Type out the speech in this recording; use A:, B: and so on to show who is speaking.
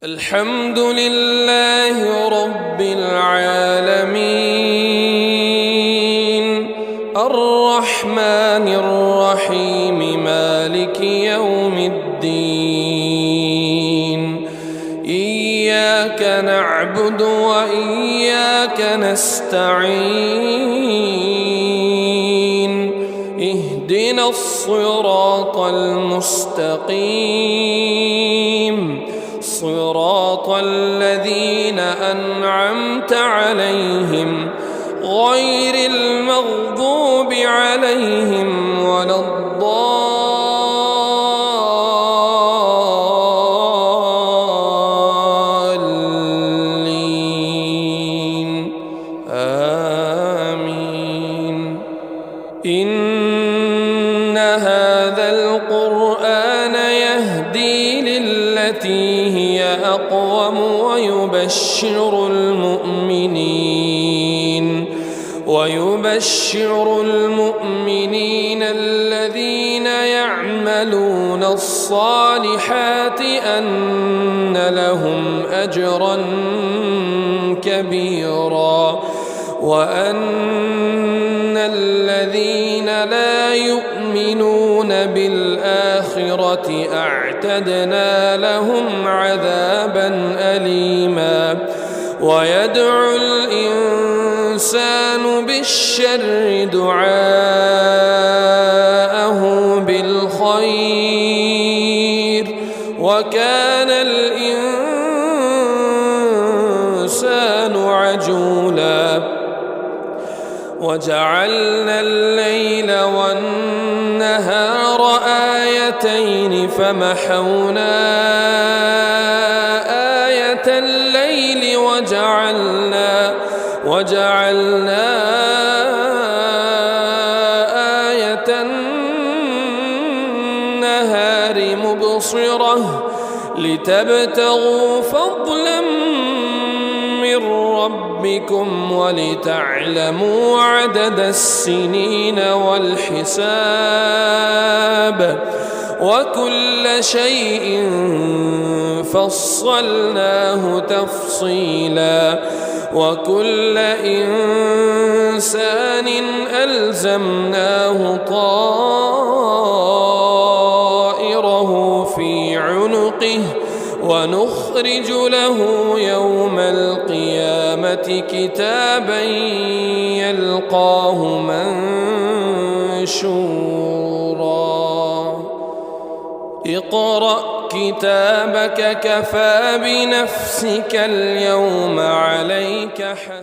A: الحمد لله رب العالمين الرحمن الرحيم مالك يوم الدين إياك نعبد وإياك نستعين اهدنا الصراط المستقيم صراط الذين أنعمت عليهم غير المغضوب عليهم ولا الضالين آمين. إن هذا القرآن يهدي للتي هي أقوم ويبشر المؤمنين الذين يعملون الصالحات أن لهم أجرا كبيرا وأن الذين لا يؤمنون بالآخرة أعتدنا لهم عذابا أليما. ويدعو الإنسان بالشر دعاءه بالخير وكان الإنسان عجولا. وجعلنا الليل والنهار آيتين فمحونا آية الليل وجعلنا آية النهار مبصرة لتبتغوا فضلا من ربكم ولتعلموا عدد السنين والحساب وكل شيء فصلناه تفصيلا. وكل إنسان ألزمناه طائره في عنقه ونخرج له يوم القيامة كتابا يلقاه منشورا. اقرأ كتابك كفى بنفسك اليوم عليك حسيبا.